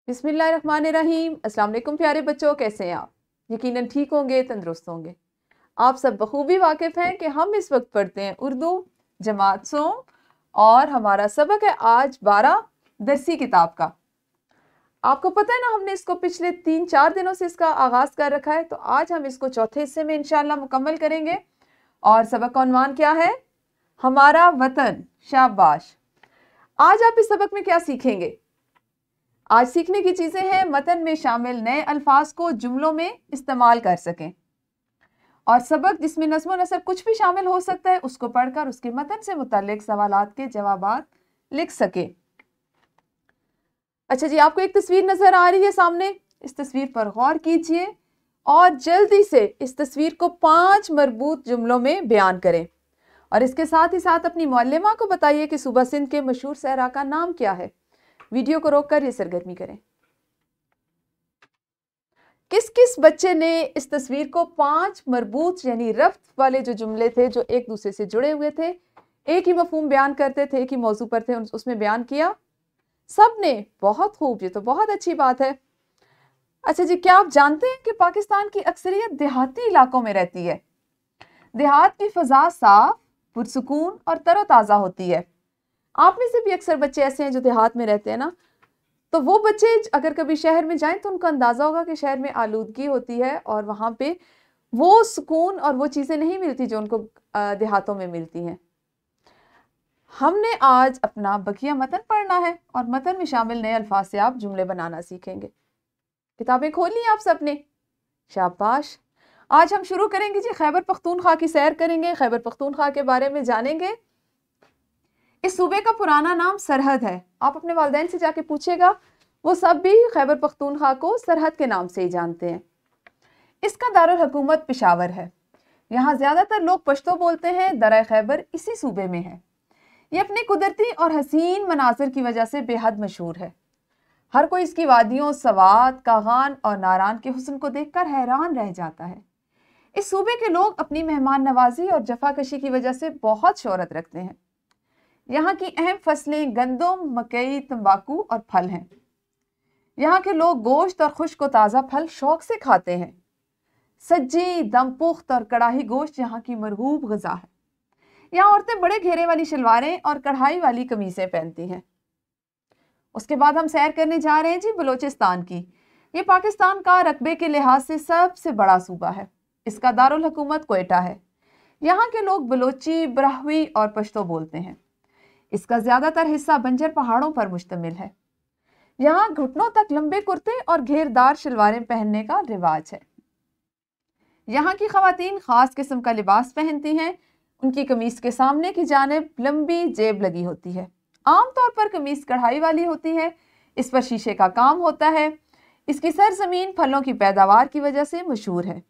बिस्मिल्लाहिर्रहमानिर्रहीम। अस्सलाम वालेकुम प्यारे बच्चों, कैसे हैं आप? यकीनन ठीक होंगे, तंदुरुस्त होंगे। आप सब बखूबी वाकिफ़ हैं कि हम इस वक्त पढ़ते हैं उर्दू जमात सोम और हमारा सबक है आज 12 दरसी किताब का। आपको पता है ना, हमने इसको पिछले 3-4 दिनों से इसका आगाज़ कर रखा है, तो आज हम इसको चौथे हिस्से में इंशाअल्लाह मुकम्मल करेंगे। और सबक का उन्वान क्या है? हमारा वतन। शाबाश। आज आप इस सबक में क्या सीखेंगे? आज सीखने की चीजें हैं मतन में शामिल नए अल्फाज को जुमलों में इस्तेमाल कर सकें, और सबक जिसमें नज़्म व नसर कुछ भी शामिल हो सकता है उसको पढ़कर उसके मतन से मुताल्लिक सवालात के जवाबात लिख सके। अच्छा जी, आपको एक तस्वीर नजर आ रही है सामने। इस तस्वीर पर गौर कीजिए और जल्दी से इस तस्वीर को 5 मरबूत जुमलों में बयान करें, और इसके साथ ही साथ अपनी मुअल्लिमा को बताइए कि सूबा सिंध के मशहूर सहरा का नाम क्या है। वीडियो को रोककर ये सरगर्मी करें। किस किस बच्चे ने इस तस्वीर को 5 मरबूत यानी रफ्त वाले जो जुमले थे जो एक दूसरे से जुड़े हुए थे, एक ही मफहूम बयान करते थे, एक ही मौजू पर थे, उसमें बयान किया? सब ने। बहुत खूब, ये तो बहुत अच्छी बात है। अच्छा जी, क्या आप जानते हैं कि पाकिस्तान की अक्सरियत देहाती इलाकों में रहती है? देहात की फ़ज़ा साफ, पुरसुकून और तरोताज़ा होती है। आप में से भी अक्सर बच्चे ऐसे हैं जो देहात में रहते हैं ना, तो वो बच्चे अगर कभी शहर में जाएं तो उनको अंदाज़ा होगा कि शहर में आलूदगी होती है और वहाँ पे वो सुकून और वो चीज़ें नहीं मिलती जो उनको देहातों में मिलती हैं। हमने आज अपना बकिया मतन पढ़ना है और मतन में शामिल नए अल्फाज से आप जुमले बनाना सीखेंगे। किताबें खोल ली आप सबने? शाबाश। आज हम शुरू करेंगे जी, खैबर पख्तूनख्वा की सैर करेंगे, खैबर पख्तूनख्वा के बारे में जानेंगे। इस सूबे का पुराना नाम सरहद है। आप अपने वालिदैन से जाके पूछेगा, वो सब भी खैबर पख्तूनख्वा को सरहद के नाम से ही जानते हैं। इसका दारुल हुकूमत पेशावर है। यहाँ ज्यादातर लोग पश्तो बोलते हैं। दरा खैबर इसी सूबे में है। ये अपने कुदरती और हसीन मनाजर की वजह से बेहद मशहूर है। हर कोई इसकी वादियों, सवात, कागान और नारान के हुस्न को देखकर हैरान रह जाता है। इस सूबे के लोग अपनी मेहमान नवाजी और जफाकशी की वजह से बहुत शोहरत रखते हैं। यहाँ की अहम फसलें गंदम, मकई, तंबाकू और फल हैं। यहाँ के लोग गोश्त और खुश्क और ताज़ा फल शौक से खाते हैं। सज्जी, दमपुख्त और कढ़ाई गोश्त यहाँ की मरगूब ग़िज़ा है। यहाँ औरतें बड़े घेरे वाली शलवारें और कढ़ाई वाली कमीज़ें पहनती हैं। उसके बाद हम सैर करने जा रहे हैं जी बलोचिस्तान की। ये पाकिस्तान का रकबे के लिहाज से सबसे बड़ा सूबा है। इसका दारुल हुकूमत क्वेटा है। यहाँ के लोग बलोची, ब्राह्वी और पश्तो बोलते हैं। इसका ज्यादातर हिस्सा बंजर पहाड़ों पर मुश्तमिल है। यहाँ घुटनों तक लंबे कुर्ते और घेरदार शलवारें पहनने का रिवाज है। यहाँ की खवातीन खास किस्म का लिबास पहनती हैं। उनकी कमीज के सामने की जानिब लंबी जेब लगी होती है। आमतौर पर कमीज कढ़ाई वाली होती है। इस पर शीशे का काम होता है। इसकी सरजमीन फलों की पैदावार की वजह से मशहूर है।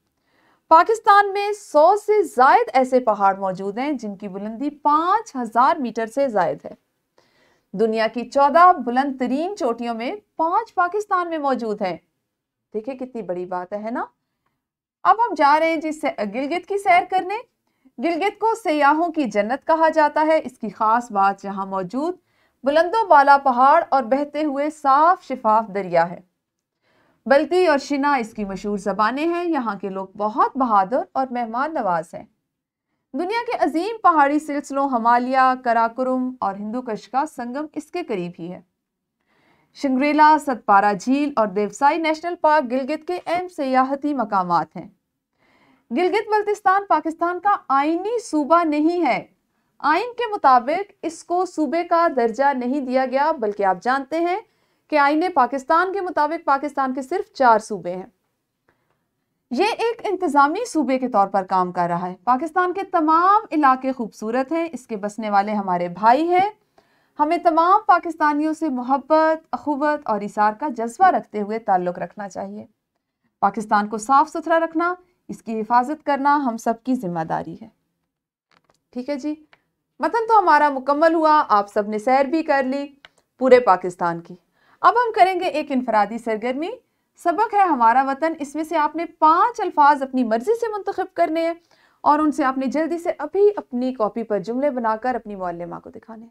पाकिस्तान में 100 से जायद ऐसे पहाड़ मौजूद हैं जिनकी बुलंदी 5000 मीटर से जायद है। दुनिया की 14 बुलंद तरीन चोटियों में 5 पाकिस्तान में मौजूद हैं। देखिए कितनी बड़ी बात है ना। अब हम जा रहे हैं जिससे गिलगित की सैर करने। गिलगित को सयाहों की जन्नत कहा जाता है। इसकी खास बात यहाँ मौजूद बुलंदों बाला पहाड़ और बहते हुए साफ शिफाफ दरिया है। बल्ती और शिना इसकी मशहूर ज़बानें हैं। यहाँ के लोग बहुत बहादुर और मेहमान नवाज हैं। दुनिया के अजीम पहाड़ी सिलसिलों हिमालय, कराकोरम और हिंदुकुश का संगम इसके करीब ही है। शंग्रीला, सतपारा झील और देवसाई नेशनल पार्क गिलगित के अहम सियाहती मकामात हैं। गिलगित बल्तिस्तान पाकिस्तान का आईनी सूबा नहीं है। आइन के मुताबिक इसको सूबे का दर्जा नहीं दिया गया, बल्कि आप जानते हैं कि आईने पाकिस्तान के मुताबिक पाकिस्तान के सिर्फ 4 सूबे हैं। ये एक इंतजामी सूबे के तौर पर काम कर रहा है। पाकिस्तान के तमाम इलाके खूबसूरत हैं। इसके बसने वाले हमारे भाई हैं। हमें तमाम पाकिस्तानियों से मोहब्बत, अखुवत और इसार का जज्बा रखते हुए ताल्लुक़ रखना चाहिए। पाकिस्तान को साफ सुथरा रखना, इसकी हिफाजत करना हम सबकी जिम्मेदारी है। ठीक है जी, मतन तो हमारा मुकम्मल हुआ। आप सब ने सैर भी कर ली पूरे पाकिस्तान की। अब हम करेंगे एक इनफरादी सरगर्मी। सबक है हमारा वतन। इसमें से आपने 5 अल्फाज अपनी मर्जी से मुंतखब करने हैं और उनसे आपने जल्दी से अभी अपनी कॉपी पर जुमले बनाकर अपनी मुअल्लिमा को दिखाने।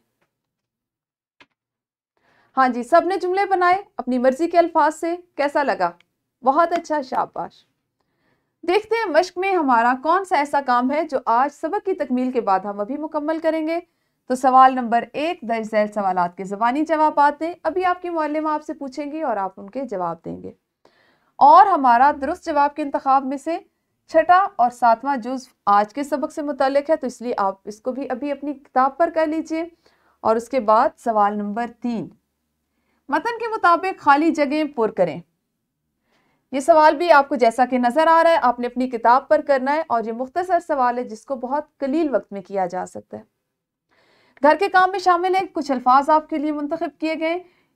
ہاں جی، سب نے جملے بنائے اپنی مرضی کے الفاظ سے، کیسا لگا؟ بہت اچھا، شاباش۔ دیکھتے ہیں مشق میں ہمارا کون سا ایسا کام ہے جو آج سبق کی تکمیل کے بعد ہم ابھی مکمل کریں گے۔ تو سوال نمبر 1 درج ذیل سوالات کے زبانی جوابات دیں۔ ابھی آپ کی معلمہ آپ سے پوچھیں گی اور آپ ان کے جواب دیں گے، اور ہمارا درست جواب کے انتخاب میں سے چھٹا اور 7واں جزو آج کے سبق سے متعلق ہے، تو اس لیے آپ اس کو بھی ابھی اپنی کتاب پر کر لیجئے۔ اور اس کے بعد سوال نمبر 3، متن کے مطابق خالی جگہیں پر کریں۔ یہ سوال بھی آپ کو جیسا کہ نظر آ رہا ہے آپ نے اپنی کتاب پر کرنا ہے، اور یہ مختصر سوال ہے جس کو بہت قلیل وقت میں کیا جا سکتا ہے۔ گھر کے کام میں شامل ہیں، کچھ الفاظ آپ کے لیے منتخب کیے گئے،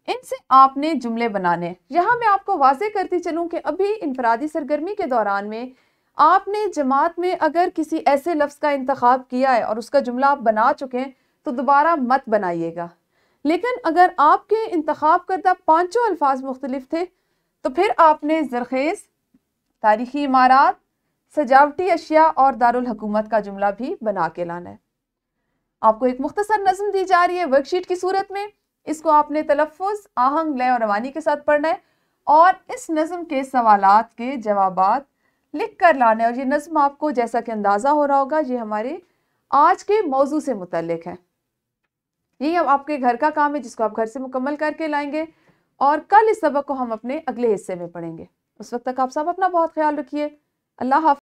ان سے آپ نے جملے بنانے۔ یہاں میں آپ کو واضح کرتی چلوں کہ ابھی انفرادی سرگرمی کے دوران میں آپ نے جماعت میں اگر کسی ایسے لفظ کا انتخاب کیا ہے اور اس کا جملہ آپ بنا چکے ہیں تو دوبارہ مت بنائیے گا، لیکن اگر آپ کے انتخاب کردہ 5 الفاظ مختلف تھے تو پھر آپ نے زرخیز، تاریخی عمارات، سجاوٹی اشیاء اور دارالحکومت کا جملہ بھی بنا کے لانا ہے۔ آپ کو ایک مختصر نظم دی جا رہی ہے ورک شیٹ کی صورت میں، اس کو آپ نے تلفظ، آہنگ، لے اور روانی کے ساتھ پڑھنا ہے، اور اس نظم کے سوالات کے جوابات لکھ کر لانا ہے۔ اور یہ نظم آپ کو جیسا کہ اندازہ ہو رہا ہوگا یہ ہمارے آج کے موضوع سے متعلق ہے۔ یہ آپ کے گھر کا کام ہے جس کو آپ گھر سے مکمل کر کے لائیں گے، اور کل اس سبق کو ہم اپنے اگلے حصے میں پڑھیں گے۔ اس وقت تک آپ سب اپنا بہت خیال رکھیے۔ اللہ حافظ۔